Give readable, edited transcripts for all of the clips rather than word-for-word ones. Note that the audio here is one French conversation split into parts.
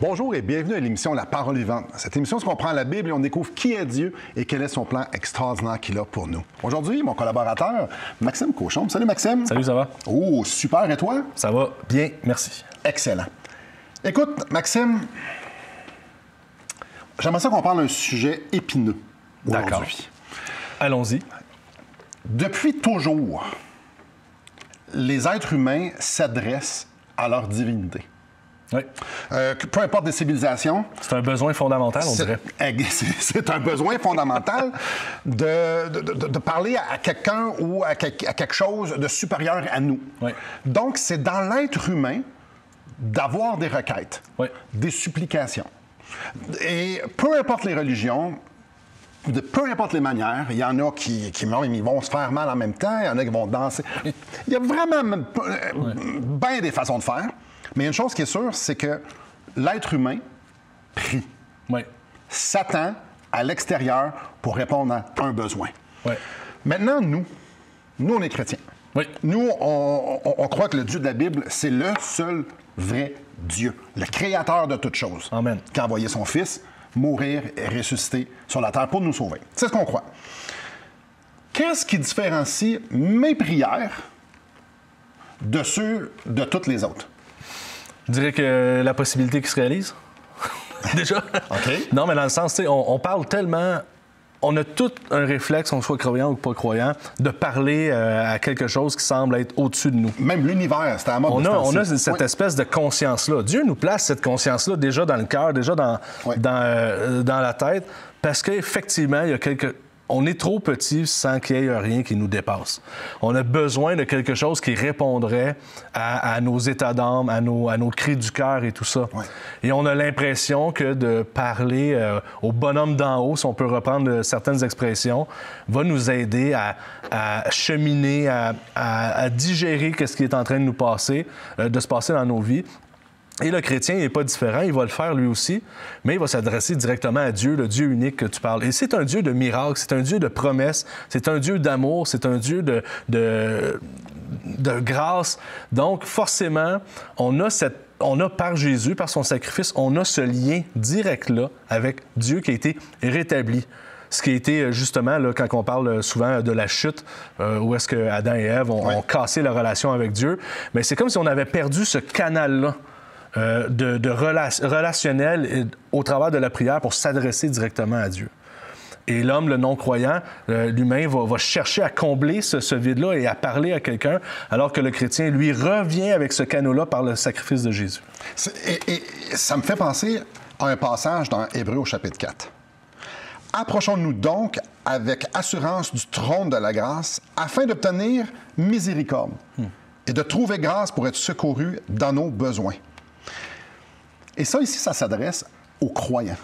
Bonjour et bienvenue à l'émission La Parole vivante. Cette émission, c'est qu'on prend la Bible et on découvre qui est Dieu et quel est son plan extraordinaire qu'il a pour nous. Aujourd'hui, mon collaborateur, Maxime Cochon. Salut Maxime. Salut, ça va? Oh, super. Et toi? Ça va bien, merci. Excellent. Écoute, Maxime, j'aimerais ça qu'on parle d'un sujet épineux aujourd'hui. D'accord. Allons-y. Depuis toujours, les êtres humains s'adressent à leur divinité. Oui. Peu importe des civilisations. C'est un besoin fondamental, on dirait. C'est un besoin fondamental de parler à quelqu'un ou à quelque chose de supérieur à nous. Oui. Donc, c'est dans l'être humain d'avoir des requêtes, oui, des supplications. Et peu importe les religions, de peu importe les manières, il y en a qui ils vont se faire mal en même temps, il y en a qui vont danser. Il y a vraiment bien des façons de faire. Mais une chose qui est sûre, c'est que l'être humain prie. Oui. S'attend à l'extérieur pour répondre à un besoin. Oui. Maintenant, nous, on est chrétiens. Oui. Nous, on croit que le Dieu de la Bible, c'est le seul vrai Dieu, le créateur de toutes choses. Amen. Qui a envoyé son Fils mourir et ressusciter sur la terre pour nous sauver. C'est ce qu'on croit. Qu'est-ce qui différencie mes prières de ceux de toutes les autres? Je dirais que la possibilité qui se réalise. Déjà. OK. Non, mais dans le sens, tu sais, on parle tellement. On a tout un réflexe, on soit croyant ou pas croyant, de parler à quelque chose qui semble être au-dessus de nous. Même l'univers, c'est à la mode. On a cette espèce de conscience-là. Dieu nous place cette conscience-là déjà dans le cœur, déjà dans la tête, parce qu'effectivement, il y a on est trop petit sans qu'il y ait rien qui nous dépasse. On a besoin de quelque chose qui répondrait à nos états d'âme, à nos cris du cœur et tout ça. Ouais. Et on a l'impression que de parler au bonhomme d'en haut, si on peut reprendre certaines expressions, va nous aider à cheminer, à digérer ce qui est en train de nous passer, de se passer dans nos vies. Et le chrétien, il n'est pas différent, il va le faire lui aussi, mais il va s'adresser directement à Dieu, le Dieu unique que tu parles. Et c'est un Dieu de miracles, c'est un Dieu de promesses, c'est un Dieu d'amour, c'est un Dieu de grâce. Donc, forcément, on a par Jésus, par son sacrifice, on a ce lien direct-là avec Dieu qui a été rétabli. Ce qui a été, justement, là, quand on parle souvent de la chute, où est-ce que Adam et Ève ont cassé leur relation avec Dieu, mais c'est comme si on avait perdu ce canal-là. Relationnel au travers de la prière pour s'adresser directement à Dieu. Et l'homme, le non-croyant, l'humain, va chercher à combler ce vide-là et à parler à quelqu'un, alors que le chrétien, lui, revient avec ce canal-là par le sacrifice de Jésus. Et ça me fait penser à un passage dans Hébreux au chapitre 4. « Approchons-nous donc avec assurance du trône de la grâce, afin d'obtenir miséricorde et de trouver grâce pour être secourus dans nos besoins. » Et ça, ici, ça s'adresse aux croyants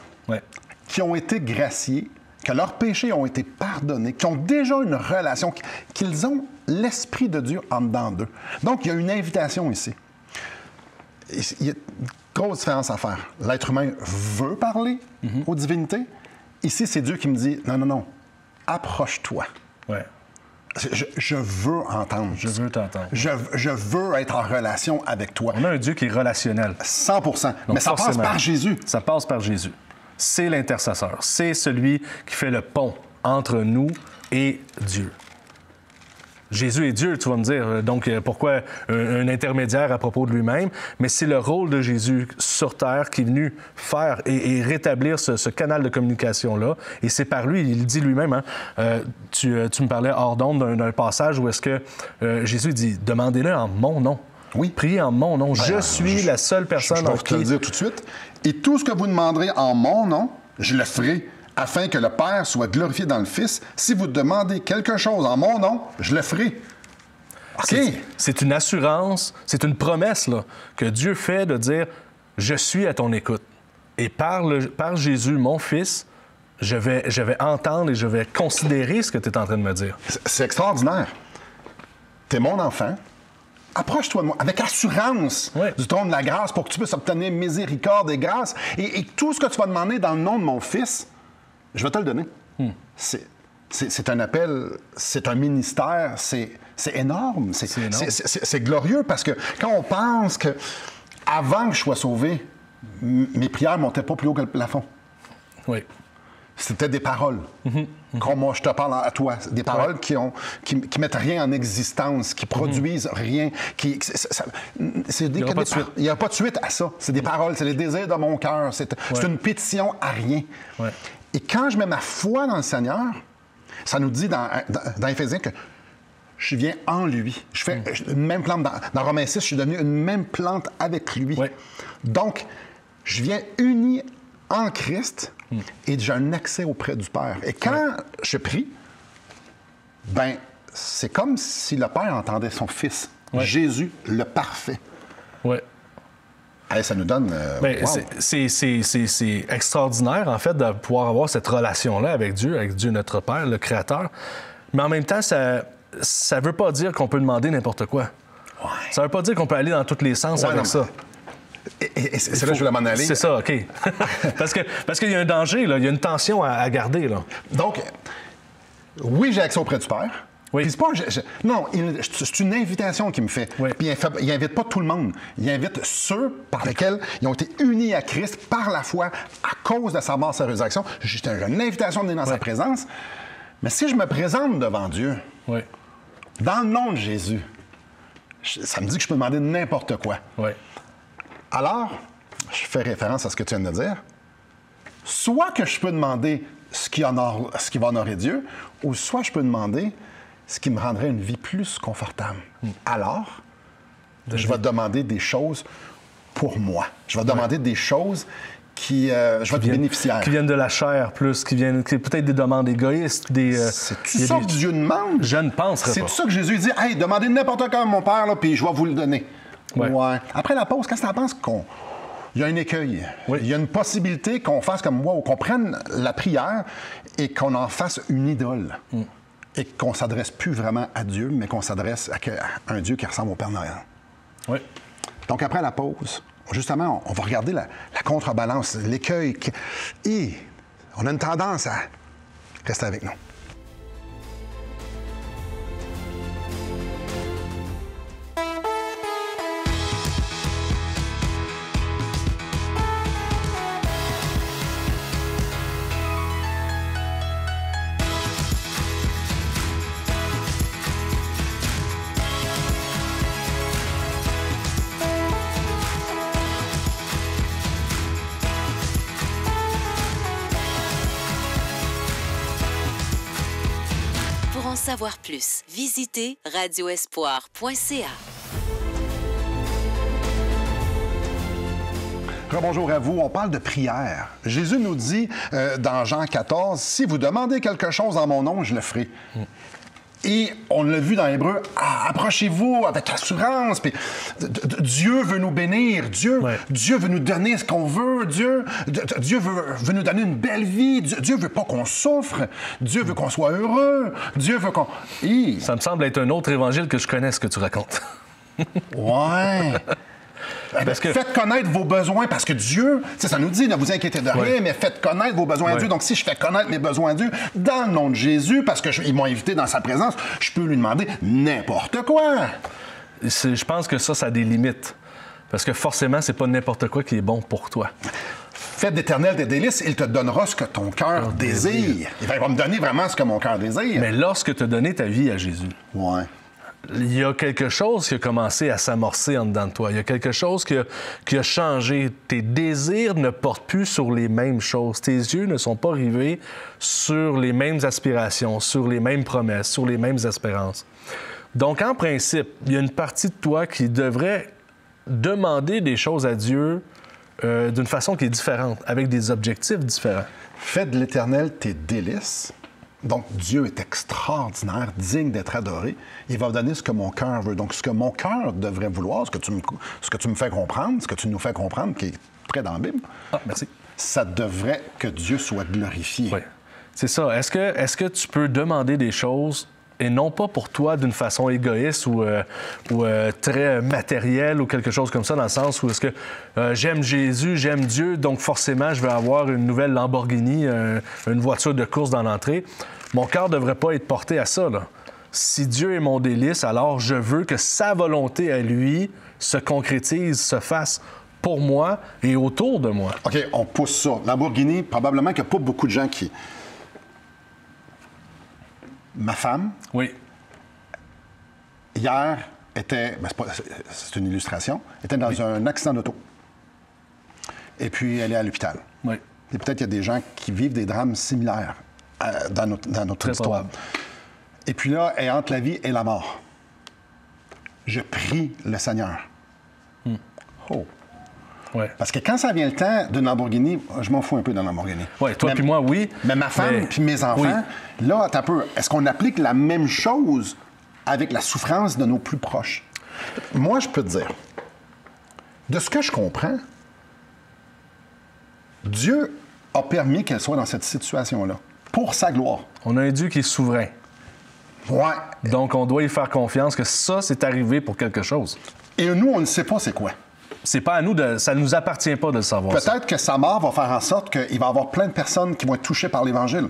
qui ont été graciés, que leurs péchés ont été pardonnés, qui ont déjà une relation, qu'ils ont l'Esprit de Dieu en dedans d'eux. Donc, il y a une invitation ici. Il y a une grosse différence à faire. L'être humain veut parler aux divinités. Ici, c'est Dieu qui me dit, non, approche-toi. Ouais. Je veux entendre. Je veux t'entendre. Je veux être en relation avec toi. On a un Dieu qui est relationnel. 100%. Donc, mais ça passe par Jésus. Ça passe par Jésus. C'est l'intercesseur. C'est celui qui fait le pont entre nous et Dieu. Jésus est Dieu, tu vas me dire. Donc, pourquoi un intermédiaire à propos de lui-même? Mais c'est le rôle de Jésus sur terre qui est venu faire et rétablir ce canal de communication-là. Et c'est par lui, il dit lui-même, hein, tu me parlais hors d'onde d'un passage où est-ce que Jésus dit « Demandez-le en mon nom ». Oui. Priez en mon nom. Je suis la seule personne en qui... Je vais te le dire tout de suite. « Et tout ce que vous demanderez en mon nom, je le ferai. » afin que le Père soit glorifié dans le Fils. Si vous demandez quelque chose en mon nom, je le ferai. OK. C'est une assurance, c'est une promesse là, que Dieu fait de dire « Je suis à ton écoute. » Et par Jésus, mon Fils, je vais entendre et je vais considérer ce que tu es en train de me dire. C'est extraordinaire. Tu es mon enfant. Approche-toi de moi avec assurance du trône de la grâce pour que tu puisses obtenir miséricorde et grâce. Et tout ce que tu vas demander dans le nom de mon Fils, je vais te le donner. C'est un appel, c'est un ministère, c'est énorme. C'est glorieux parce que quand on pense que avant que je sois sauvé, mes prières ne montaient pas plus haut que le plafond. Oui. C'était des paroles. Comme moi, je te parle à toi. Des paroles qui mettent rien en existence, qui produisent rien. Il n'y a pas de suite à ça. C'est des paroles, c'est les désirs de mon cœur. C'est une pétition à rien. Ouais. Et quand je mets ma foi dans le Seigneur, ça nous dit dans Éphésiens que je viens en lui. Je fais une même plante. Dans Romains 6, je suis devenu une même plante avec lui. Ouais. Donc, je viens uni en Christ et j'ai un accès auprès du Père. Et quand je prie, ben c'est comme si le Père entendait son Fils, Jésus, le parfait. Oui. Hey, ça nous donne... Ben, wow. C'est extraordinaire, en fait, de pouvoir avoir cette relation-là avec Dieu notre Père, le Créateur. Mais en même temps, ça ne veut pas dire qu'on peut demander n'importe quoi. Ouais. Ça ne veut pas dire qu'on peut aller dans tous les sens avec ça. Et c'est là que je voulais m'en aller. C'est ça, OK. parce qu'il y a un danger, là. Il y a une tension à garder, là. Donc, oui, j'ai accès auprès du Père. Oui. Puis c'est pas... non, c'est une invitation qu'il me fait. Oui. Puis il n'invite pas tout le monde. Il invite ceux par lesquels ils ont été unis à Christ par la foi à cause de sa mort, sa résurrection. J'ai une invitation de venir dans sa présence. Mais si je me présente devant Dieu, dans le nom de Jésus, ça me dit que je peux demander n'importe quoi. Oui. Alors, je fais référence à ce que tu viens de dire. Soit que je peux demander ce qui va honorer Dieu, ou soit je peux demander ce qui me rendrait une vie plus confortable. Alors, je vais demander des choses pour moi. Je vais demander des choses je vais être bénéficiaire. Qui viennent de la chair plus, qui peut-être des demandes égoïstes. C'est tout ça que Dieu demande. Je ne penserais pas. C'est tout ça que Jésus dit. Hey, demandez n'importe quoi à mon Père, là, puis je vais vous le donner. Ouais. Après la pause, qu'est-ce que tu penses il y a un écueil. Oui. Il y a une possibilité qu'on fasse comme moi, ou qu'on prenne la prière et qu'on en fasse une idole. Et qu'on ne s'adresse plus vraiment à Dieu, mais qu'on s'adresse à un Dieu qui ressemble au Père Noël. Oui. Donc, après la pause, justement, on va regarder la contrebalance, l'écueil. Et on a une tendance à rester avec nous. Pour en savoir plus, visitez radioespoir.ca. Rebonjour à vous. On parle de prière. Jésus nous dit dans Jean 14, « Si vous demandez quelque chose en mon nom, je le ferai. » Et on l'a vu dans Hébreu, approchez-vous avec assurance. Puis, Dieu veut nous bénir. Dieu veut nous donner ce qu'on veut. Dieu veut nous donner une belle vie. Dieu veut pas qu'on souffre. Dieu veut qu'on soit heureux. Dieu veut qu'on... Ça me semble être un autre évangile que je connais, ce que tu racontes. Ouais. Faites connaître vos besoins, parce que Dieu, ça nous dit, ne vous inquiétez de rien, mais faites connaître vos besoins à Dieu. Donc, si je fais connaître mes besoins à Dieu, dans le nom de Jésus, parce qu'ils m'ont invité dans sa présence, je peux lui demander n'importe quoi. Je pense que ça a des limites. Parce que forcément, c'est pas n'importe quoi qui est bon pour toi. Faites d'Éternel tes délices, il te donnera ce que ton cœur désire. Il va me donner vraiment ce que mon cœur désire. Mais lorsque tu as donné ta vie à Jésus, il y a quelque chose qui a commencé à s'amorcer en dedans de toi. Il y a quelque chose qui a changé. Tes désirs ne portent plus sur les mêmes choses. Tes yeux ne sont pas rivés sur les mêmes aspirations, sur les mêmes promesses, sur les mêmes espérances. Donc, en principe, il y a une partie de toi qui devrait demander des choses à Dieu d'une façon qui est différente, avec des objectifs différents. Faites de l'Éternel tes délices. Donc, Dieu est extraordinaire, digne d'être adoré. Il va donner ce que mon cœur veut. Donc, ce que mon cœur devrait vouloir, ce que tu me fais comprendre, ce que tu nous fais comprendre, qui est près dans la Bible, merci. Ça devrait que Dieu soit glorifié. Oui, c'est ça. Est-ce que tu peux demander des choses et non pas pour toi d'une façon égoïste ou très matérielle ou quelque chose comme ça, dans le sens où est-ce que j'aime Jésus, j'aime Dieu, donc forcément, je vais avoir une nouvelle Lamborghini, une voiture de course dans l'entrée. Mon cœur ne devrait pas être porté à ça, là. Si Dieu est mon délice, alors je veux que sa volonté à lui se concrétise, se fasse pour moi et autour de moi. OK, on pousse ça. Lamborghini, probablement qu'il n'y a pas beaucoup de gens qui... Ma femme, Oui. hier, était... c'est une illustration. était dans un accident d'auto. Et puis, elle est à l'hôpital. Oui. Et peut-être qu'il y a des gens qui vivent des drames similaires dans notre Très histoire. probable. Et puis là, elle est entre la vie et la mort. Je prie le Seigneur. Oh. Ouais. Parce que quand ça vient le temps d'une Lamborghini, je m'en fous un peu d'un Lamborghini. Oui, toi puis moi, oui. Mais ma femme puis mes enfants, là, t'as un peu. Est-ce qu'on applique la même chose avec la souffrance de nos plus proches? Moi, je peux te dire, de ce que je comprends, Dieu a permis qu'elle soit dans cette situation-là, pour sa gloire. On a un Dieu qui est souverain. Ouais. Donc, on doit y faire confiance que ça, c'est arrivé pour quelque chose. Et nous, on ne sait pas c'est quoi. C'est pas à nous ça nous appartient pas de le savoir. Peut-être que sa mort va faire en sorte qu'il va y avoir plein de personnes qui vont être touchées par l'Évangile.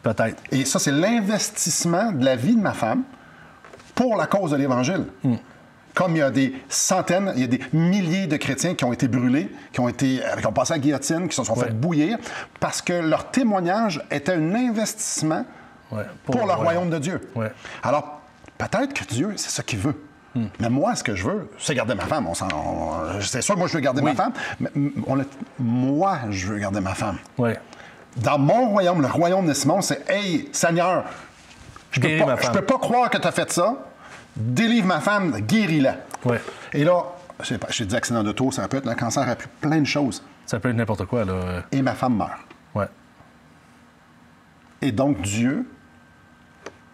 Peut-être. Et ça, c'est l'investissement de la vie de ma femme pour la cause de l'Évangile. Comme il y a des centaines, il y a des milliers de chrétiens qui ont été brûlés, qui ont passé à la guillotine, qui se sont fait bouillir, parce que leur témoignage était un investissement pour le royaume de Dieu. Ouais. Alors, peut-être que Dieu, c'est ça qu'il veut. Mais moi, ce que je veux, c'est garder ma femme. C'est sûr que moi, je veux garder ma femme, mais moi, je veux garder ma femme. Oui. Dans mon royaume, le royaume de Simon, c'est « Hey, Seigneur, je peux pas croire que tu as fait ça. Délivre ma femme, guéris-la. » Ouais. Et là, j'ai dit accident d'auto, ça peut être le cancer, ça peut être plein de choses. Ça peut être n'importe quoi, là. Et ma femme meurt. Ouais. Et donc, Dieu,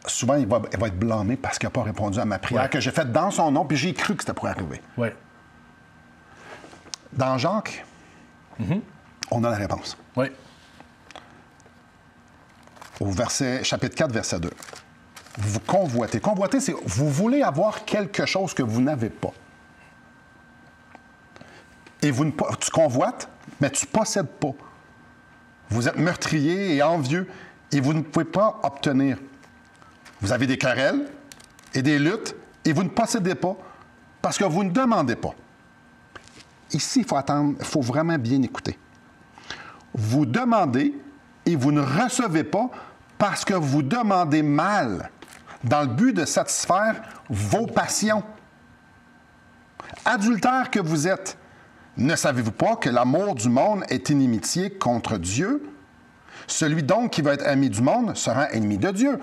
souvent, il va être blâmé parce qu'il n'a pas répondu à ma prière que j'ai faite dans son nom, puis j'ai cru que c'était pour arriver. Oui. Dans Jacques, on a la réponse. Oui. Au chapitre 4, verset 2. Vous convoitez. Convoiter, c'est vous voulez avoir quelque chose que vous n'avez pas. Et tu convoites, mais tu ne possèdes pas. Vous êtes meurtrier et envieux et vous ne pouvez pas obtenir. Vous avez des querelles et des luttes et vous ne possédez pas parce que vous ne demandez pas. Ici, il faut attendre, il faut vraiment bien écouter. Vous demandez et vous ne recevez pas parce que vous demandez mal, dans le but de satisfaire vos passions. Adultères que vous êtes, ne savez-vous pas que l'amour du monde est inimitié contre Dieu? Celui donc qui veut être ami du monde sera ennemi de Dieu.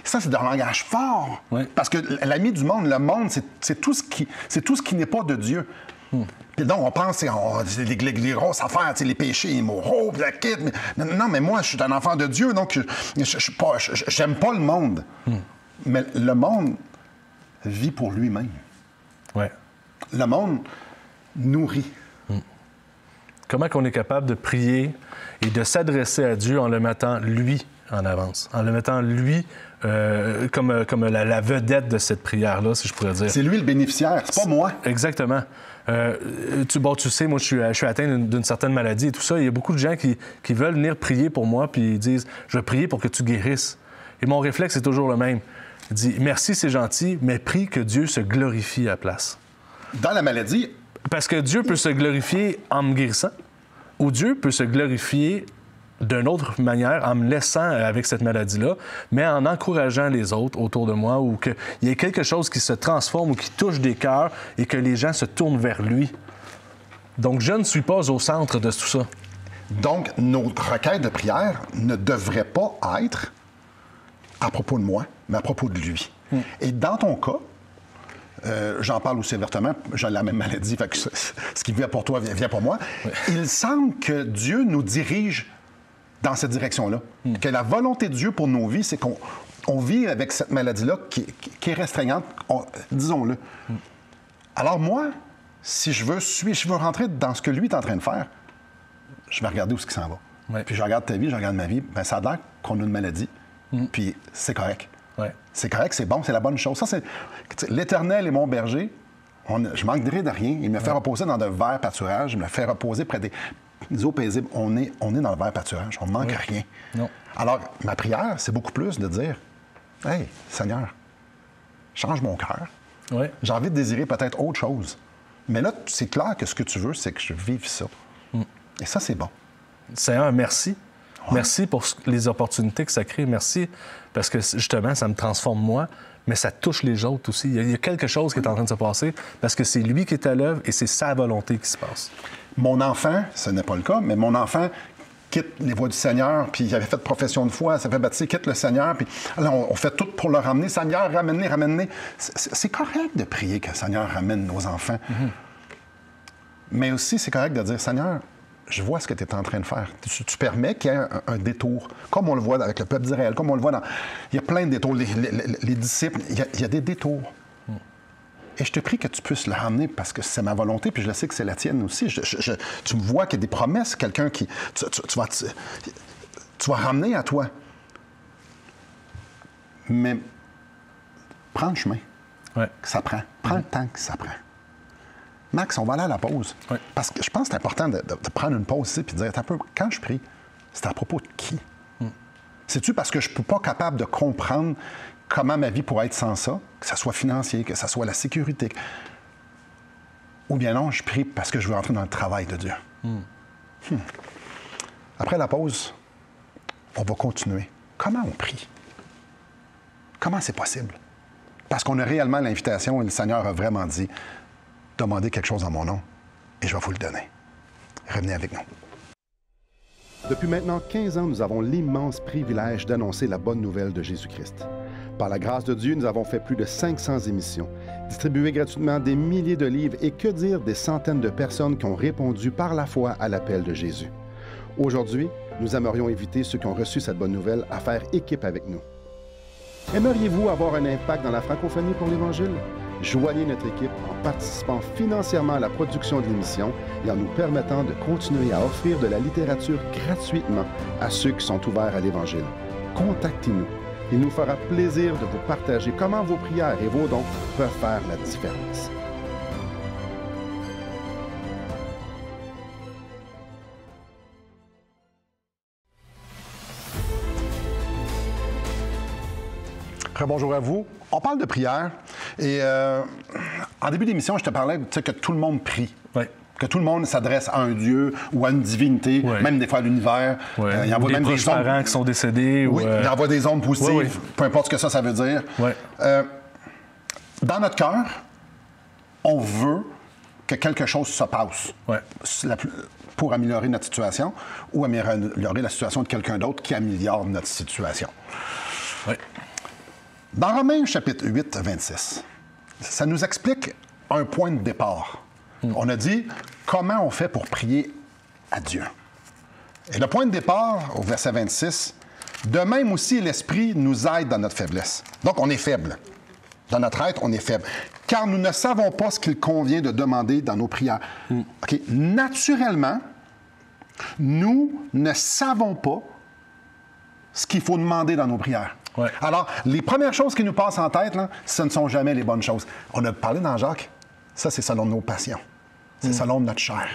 Ça, c'est un langage fort. Oui. Parce que l'ami du monde, le monde, c'est tout ce qui n'est pas de Dieu. Puis donc, on pense, c'est les grosses affaires, les péchés immoraux, puis la quitte. Non, mais moi, je suis un enfant de Dieu, donc j'aime pas le monde. Mais le monde vit pour lui-même. Ouais. Le monde nourrit. Comment qu'on est capable de prier et de s'adresser à Dieu en le mettant lui en avance, en le mettant lui comme la vedette de cette prière-là, si je pourrais dire. C'est lui le bénéficiaire, c'est pas moi. Exactement. Tu sais, moi, je suis atteint d'une certaine maladie et tout ça. Il y a beaucoup de gens qui veulent venir prier pour moi, puis ils disent « Je vais prier pour que tu guérisses ». Et mon réflexe est toujours le même. Il dit « Merci, c'est gentil, mais prie que Dieu se glorifie à la place. » Dans la maladie... Parce que Dieu peut se glorifier en me guérissant, ou Dieu peut se glorifier d'une autre manière en me laissant avec cette maladie-là, mais en encourageant les autres autour de moi, ou qu'il y ait quelque chose qui se transforme ou qui touche des cœurs et que les gens se tournent vers lui. Donc, je ne suis pas au centre de tout ça. Donc, nos requêtes de prière ne devraient pas être à propos de moi, mais à propos de lui. Et dans ton cas, j'en parle aussi ouvertement, j'ai la même maladie, fait que ce qui vient pour toi vient pour moi. Oui. Il semble que Dieu nous dirige dans cette direction-là. Que la volonté de Dieu pour nos vies, c'est qu'on vit avec cette maladie-là qui est restreignante, disons-le. Alors moi, si je veux rentrer dans ce que lui est en train de faire, je vais regarder où ce qui s'en va. Oui. Puis je regarde ta vie, je regarde ma vie, bien, ça a l'air qu'on a une maladie, puis c'est correct. Ouais. C'est correct, c'est bon, c'est la bonne chose. Ça, c'est l'Éternel est mon berger. Je manquerai de rien. Il me fait reposer dans de verts pâturages. Il me fait reposer près des eaux paisibles. On est dans le vert pâturage. On ne manque rien. Non. Alors, ma prière, c'est beaucoup plus de dire « Hey, Seigneur, change mon cœur. Ouais. J'ai envie de désirer peut-être autre chose. Mais là, c'est clair que ce que tu veux, c'est que je vive ça. Et ça, c'est bon. Seigneur, merci. Ouais. Merci pour les opportunités que ça crée. Merci parce que, justement, ça me transforme moi, mais ça touche les autres aussi. Il y a quelque chose qui est en train de se passer parce que c'est lui qui est à l'œuvre et c'est sa volonté qui se passe. Mon enfant, ce n'est pas le cas, mais mon enfant quitte les voies du Seigneur, puis il avait fait profession de foi, ça fait baptiser, quitte le Seigneur, puis là, on fait tout pour le ramener. Seigneur, ramène-les. C'est correct de prier que le Seigneur ramène nos enfants. Mais aussi, c'est correct de dire, Seigneur, je vois ce que tu es en train de faire. Tu permets qu'il y ait un détour, comme on le voit avec le peuple d'Israël, comme on le voit dans... Il y a plein de détours. Les disciples, il y a des détours. Et je te prie que tu puisses le ramener parce que c'est ma volonté, puis je sais que c'est la tienne aussi. Tu me vois qu'il y a des promesses, quelqu'un qui... Tu vas ramener à toi. Mais prends le chemin que ça prend. Prends le temps que ça prend. Max, on va aller à la pause. Oui. Parce que je pense que c'est important de prendre une pause ici et de dire, un peu, quand je prie, c'est à propos de qui? C'est-tu parce que je ne suis pas capable de comprendre comment ma vie pourrait être sans ça, que ça soit financier, que ça soit la sécurité? Ou bien non, je prie parce que je veux entrer dans le travail de Dieu. Après la pause, on va continuer. Comment on prie? Comment c'est possible? Parce qu'on a réellement l'invitation et le Seigneur a vraiment dit, demandez quelque chose en mon nom et je vais vous le donner. Revenez avec nous. Depuis maintenant 15 ans, nous avons l'immense privilège d'annoncer la bonne nouvelle de Jésus-Christ. Par la grâce de Dieu, nous avons fait plus de 500 émissions, distribué gratuitement des milliers de livres et que dire des centaines de personnes qui ont répondu par la foi à l'appel de Jésus. Aujourd'hui, nous aimerions inviter ceux qui ont reçu cette bonne nouvelle à faire équipe avec nous. Aimeriez-vous avoir un impact dans la francophonie pour l'Évangile? Joignez notre équipe en participant financièrement à la production de l'émission et en nous permettant de continuer à offrir de la littérature gratuitement à ceux qui sont ouverts à l'Évangile. Contactez-nous. Il nous fera plaisir de vous partager comment vos prières et vos dons peuvent faire la différence. Bonjour à vous. On parle de prière et en début d'émission, je te parlais que tout le monde prie. Oui. Que tout le monde s'adresse à un Dieu ou à une divinité, même des fois à l'univers. Il envoie même des parents qui sont décédés. Oui, il envoie des ondes positives, peu importe ce que ça veut dire. Dans notre cœur, on veut que quelque chose se passe pour améliorer notre situation ou améliorer la situation de quelqu'un d'autre qui améliore notre situation. Dans Romains, chapitre 8, 26, ça nous explique un point de départ. On a dit comment on fait pour prier à Dieu. Et le point de départ, au verset 26, de même aussi l'Esprit nous aide dans notre faiblesse. Donc, on est faible. Dans notre être, on est faible. Car nous ne savons pas ce qu'il convient de demander dans nos prières. Okay. Naturellement, nous ne savons pas ce qu'il faut demander dans nos prières. Alors, les premières choses qui nous passent en tête, là, ce ne sont jamais les bonnes choses. On a parlé dans Jacques, ça, c'est selon nos passions. C'est selon notre chair.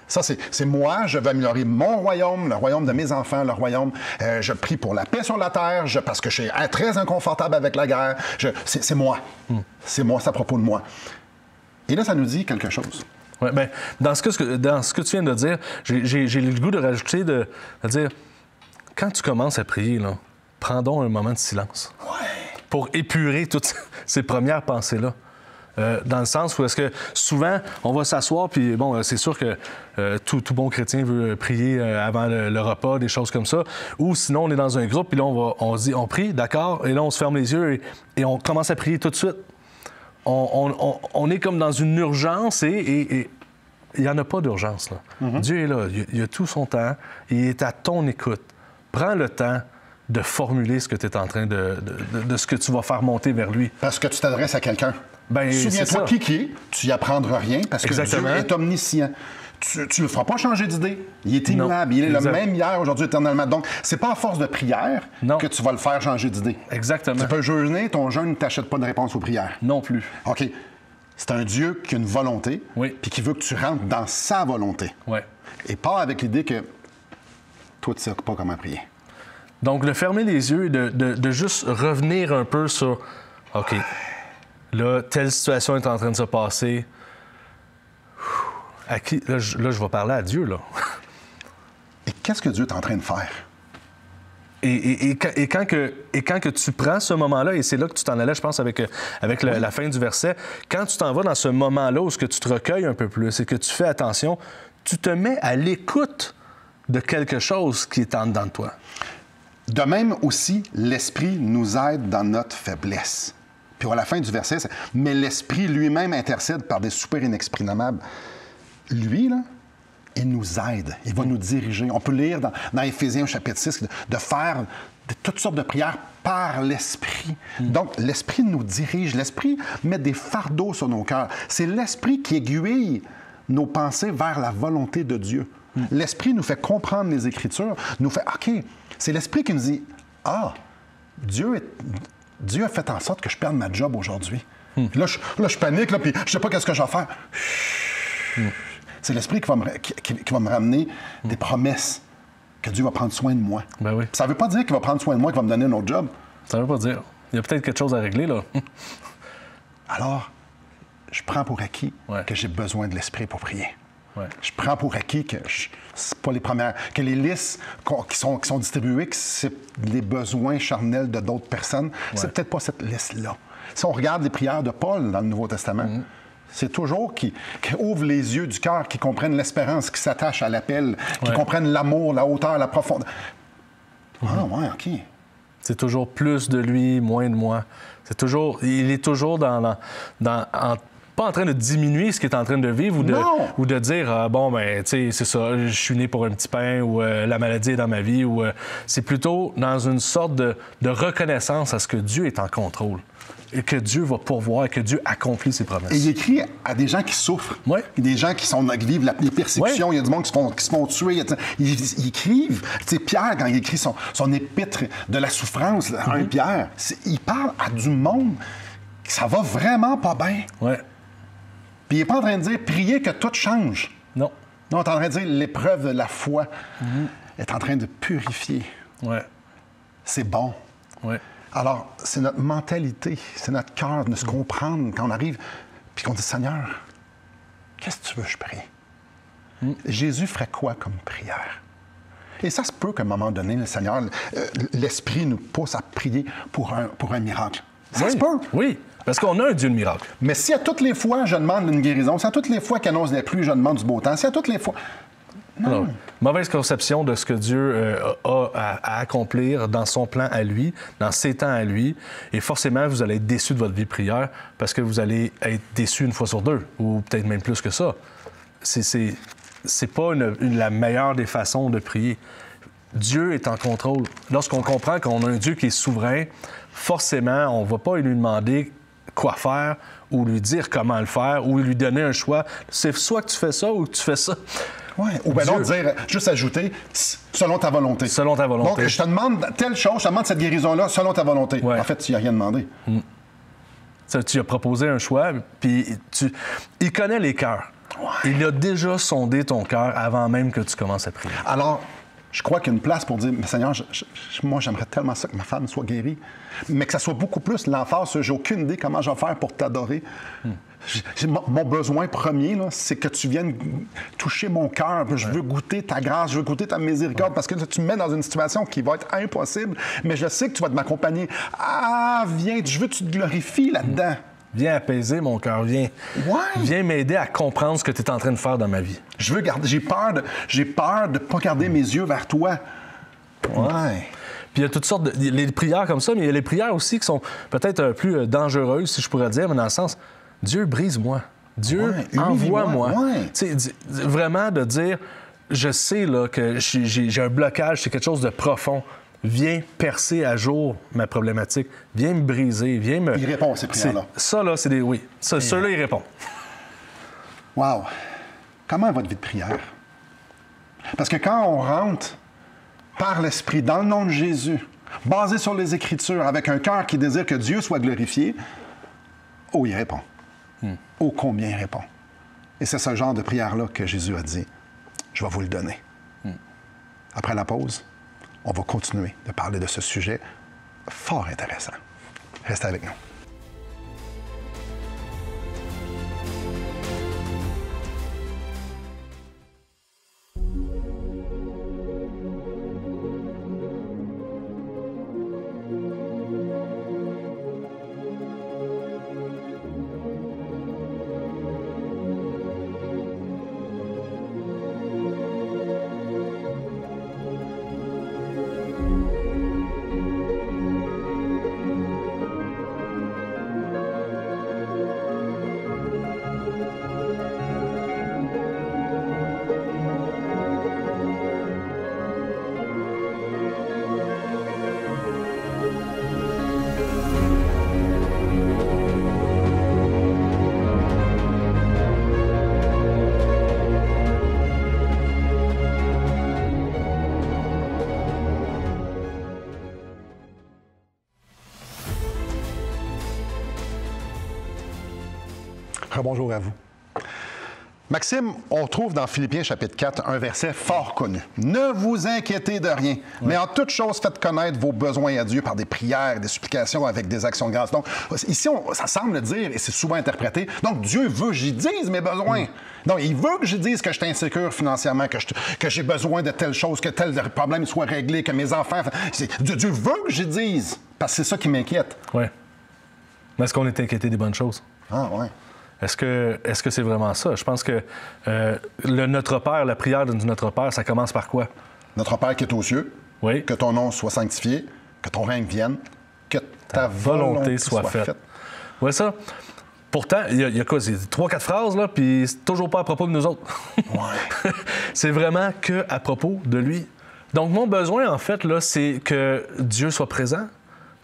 Ça, c'est moi, je veux améliorer mon royaume, le royaume de mes enfants, le royaume. Je prie pour la paix sur la terre, parce que je suis très inconfortable avec la guerre. C'est moi. C'est moi, c'est à propos de moi. Et là, ça nous dit quelque chose. Dans ce que tu viens de dire, j'ai le goût de rajouter, de dire, quand tu commences à prier, là, prends donc un moment de silence pour épurer toutes ces premières pensées-là. Dans le sens où est-ce que souvent, on va s'asseoir, puis bon, c'est sûr que tout bon chrétien veut prier avant le repas, des choses comme ça. Ou sinon, on est dans un groupe, puis là, on prie, d'accord, et là, on se ferme les yeux et on commence à prier tout de suite. On est comme dans une urgence et il n'y en a pas d'urgence, là. Dieu est là, il a tout son temps, il est à ton écoute. Prends le temps de formuler ce que tu es en train de ce que tu vas faire monter vers lui. Parce que tu t'adresses à quelqu'un. Souviens-toi qui est, tu n'y apprendras rien parce que Dieu est omniscient. Tu ne le feras pas changer d'idée. Il est immuable. Il est le même hier, aujourd'hui, éternellement. Donc, c'est pas à force de prière que tu vas le faire changer d'idée. Exactement. Tu peux jeûner, ton jeûne ne t'achète pas de réponse aux prières. Non plus. OK. C'est un Dieu qui a une volonté puis qui veut que tu rentres dans sa volonté. Et pas avec l'idée que toi, tu ne sais pas comment prier. Donc, de fermer les yeux et de juste revenir un peu sur OK, là, telle situation est en train de se passer. À qui? Là, je vais parler à Dieu, là. Et qu'est-ce que Dieu est en train de faire? Et quand que tu prends ce moment-là, et c'est là que tu t'en allais, je pense, avec la fin du verset, quand tu t'en vas dans ce moment-là où ce que tu te recueilles un peu plus et que tu fais attention, tu te mets à l'écoute de quelque chose qui est en dedans de toi. De même aussi, l'Esprit nous aide dans notre faiblesse. Puis à la fin du verset, c'est « Mais l'Esprit lui-même intercède par des soupirs inexprimables. » Lui, là, il nous aide, il va nous diriger. On peut lire dans Éphésiens chapitre 6 de faire toutes sortes de prières par l'Esprit. Donc, l'Esprit nous dirige. L'Esprit met des fardeaux sur nos cœurs. C'est l'Esprit qui aiguille nos pensées vers la volonté de Dieu. L'Esprit nous fait comprendre les Écritures, nous fait « OK ». C'est l'Esprit qui nous dit « Ah, Dieu a fait en sorte que je perde ma job aujourd'hui. Là, je panique, là, puis je sais pas qu'est-ce que je vais faire. C'est l'Esprit qui va me ramener des promesses que Dieu va prendre soin de moi. Ben oui. Ça ne veut pas dire qu'il va prendre soin de moi, qu'il va me donner un autre job. Ça veut pas dire. Il y a peut-être quelque chose à régler, là. Alors, je prends pour acquis que j'ai besoin de l'Esprit pour prier. Ouais. Je prends pour acquis que c'est pas les premières, que les listes qui sont distribuées, que c'est les besoins charnels de d'autres personnes. C'est peut-être pas cette liste-là. Si on regarde les prières de Paul dans le Nouveau Testament, c'est toujours qui ouvre les yeux du cœur, qui comprennent l'espérance, qui s'attachent à l'appel, qui comprennent l'amour, la hauteur, la profondeur. Ah ouais, OK. C'est toujours plus de lui, moins de moi. Il est toujours pas en train de diminuer ce qu'il est en train de vivre ou de dire bon, ben, tu sais, c'est ça, je suis né pour un petit pain ou la maladie est dans ma vie. C'est plutôt dans une sorte de reconnaissance à ce que Dieu est en contrôle et que Dieu va pourvoir et que Dieu accomplit ses promesses. Et il écrit à des gens qui souffrent, des gens qui vivent les persécutions, il y a du monde qui se font tuer. Ils écrivent. Tu sais, Pierre, quand il écrit son épître de la souffrance, là, 1 Pierre, il parle à du monde que ça va vraiment pas bien. Ouais. Puis il n'est pas en train de dire « priez que tout change ». Non. Non, il est en train de dire « l'épreuve de la foi est en train de purifier ». Ouais. C'est bon. Ouais. Alors, c'est notre mentalité, c'est notre cœur de se comprendre quand on arrive puis qu'on dit « Seigneur, qu'est-ce que tu veux que je prie? » Jésus ferait quoi comme prière? Et ça se peut qu'à un moment donné, le Seigneur, l'Esprit nous pousse à prier pour un miracle. Ça se peut. Oui, parce qu'on a un Dieu de miracle. Mais si à toutes les fois, je demande une guérison, si à toutes les fois qu'il annonce la pluie, je demande du beau temps, si à toutes les fois... Non. Alors, mauvaise conception de ce que Dieu a à accomplir dans son plan à lui, dans ses temps à lui. Et forcément, vous allez être déçu de votre vie de prière parce que vous allez être déçu une fois sur deux, ou peut-être même plus que ça. C'est pas la meilleure des façons de prier. Dieu est en contrôle. Lorsqu'on comprend qu'on a un Dieu qui est souverain, forcément, on ne va pas lui demander quoi faire ou lui dire comment le faire ou lui donner un choix. C'est soit que tu fais ça ou que tu fais ça. Oui, ou bien donc dire, juste ajouter, selon ta volonté. Selon ta volonté. Donc, je te demande telle chose, je te demande cette guérison-là, selon ta volonté. Ouais. En fait, tu n'y as rien demandé. Tu as proposé un choix, puis il connaît les cœurs. Ouais. Il a déjà sondé ton cœur avant même que tu commences à prier. Alors, je crois qu'il y a une place pour dire, mais Seigneur, moi, j'aimerais tellement ça que ma femme soit guérie, mais que ça soit beaucoup plus l'emphase, j'ai aucune idée comment je vais faire pour t'adorer. Mon besoin premier, là, c'est que tu viennes toucher mon cœur. Je veux goûter ta grâce, je veux goûter ta miséricorde, parce que là, tu me mets dans une situation qui va être impossible, mais je sais que tu vas m'accompagner. Ah, viens, je veux que tu te glorifies là-dedans. Viens apaiser mon cœur, viens m'aider à comprendre ce que tu es en train de faire dans ma vie. Je veux garder, j'ai peur de pas garder mes yeux vers toi. Ouais. Puis il y a toutes sortes les prières comme ça, mais il y a les prières aussi qui sont peut-être plus dangereuses, si je pourrais dire, mais dans le sens, Dieu brise-moi, Dieu envoie-moi. Ouais. Vraiment de dire, je sais là, que j'ai un blocage, c'est quelque chose de profond. Viens percer à jour ma problématique. Viens me briser. Viens me... Il répond à ces prières-là. Ça, là, c'est des... Oui. Ceux-là, il répond. Wow! Comment est votre vie de prière? Parce que quand on rentre par l'Esprit, dans le nom de Jésus, basé sur les Écritures, avec un cœur qui désire que Dieu soit glorifié, oh, il répond. Oh, combien il répond. Et c'est ce genre de prière-là que Jésus a dit, je vais vous le donner. Après la pause, on va continuer de parler de ce sujet fort intéressant. Restez avec nous. Très bonjour à vous. Maxime, on trouve dans Philippiens chapitre 4 un verset fort connu. Ne vous inquiétez de rien, mais en toute chose faites connaître vos besoins à Dieu par des prières, des supplications avec des actions de grâce. Donc ici, ça semble dire, et c'est souvent interprété, donc Dieu veut que j'y dise mes besoins. Donc il veut que je dise que je suis insécure financièrement, que j'ai besoin de telle chose, que tel problème soit réglé, que mes enfants... Dieu veut que j'y dise, parce que c'est ça qui m'inquiète. Oui. Mais est-ce qu'on est inquiété des bonnes choses? Ah, ouais. Est-ce que c'est vraiment ça? Je pense que le Notre Père, la prière de Notre Père, ça commence par quoi? Notre Père qui est aux cieux, Oui. que ton nom soit sanctifié, que ton règne vienne, que ta volonté soit faite. Oui, ça. Pourtant, il y a quoi? C'est 3-4 phrases, là, puis c'est toujours pas à propos de nous autres. Ouais. C'est vraiment que à propos de lui. Donc, mon besoin, en fait, là, c'est que Dieu soit présent,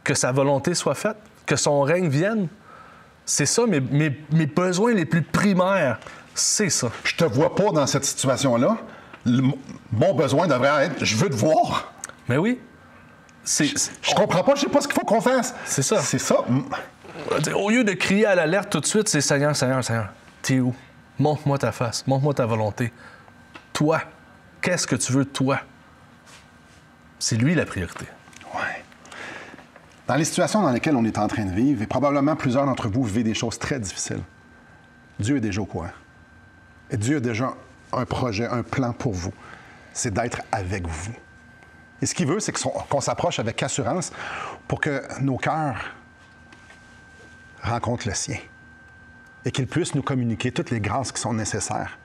que sa volonté soit faite, que son règne vienne. C'est ça, mes besoins les plus primaires, c'est ça. Je te vois pas dans cette situation-là. Mon besoin devrait être « je veux te voir ». Mais oui. Je comprends pas, je sais pas ce qu'il faut qu'on fasse. C'est ça. C'est ça. Au lieu de crier à l'alerte tout de suite, c'est « Seigneur, Seigneur, Seigneur, t'es où? Montre-moi ta face, montre-moi ta volonté. Toi, qu'est-ce que tu veux, toi? » C'est lui la priorité. Ouais. Dans les situations dans lesquelles on est en train de vivre, et probablement plusieurs d'entre vous vivez des choses très difficiles, Dieu est déjà au courant. Et Dieu a déjà un projet, un plan pour vous. C'est d'être avec vous. Et ce qu'il veut, c'est qu'on s'approche avec assurance pour que nos cœurs rencontrent le sien et qu'il puisse nous communiquer toutes les grâces qui sont nécessaires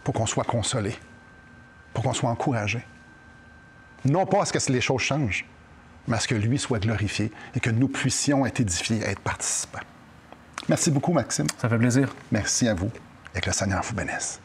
pour qu'on soit consolé, pour qu'on soit encouragé. Non pas à ce que les choses changent, mais à ce que lui soit glorifié et que nous puissions être édifiés, être participants. Merci beaucoup, Maxime. Ça fait plaisir. Merci à vous et que le Seigneur vous bénisse.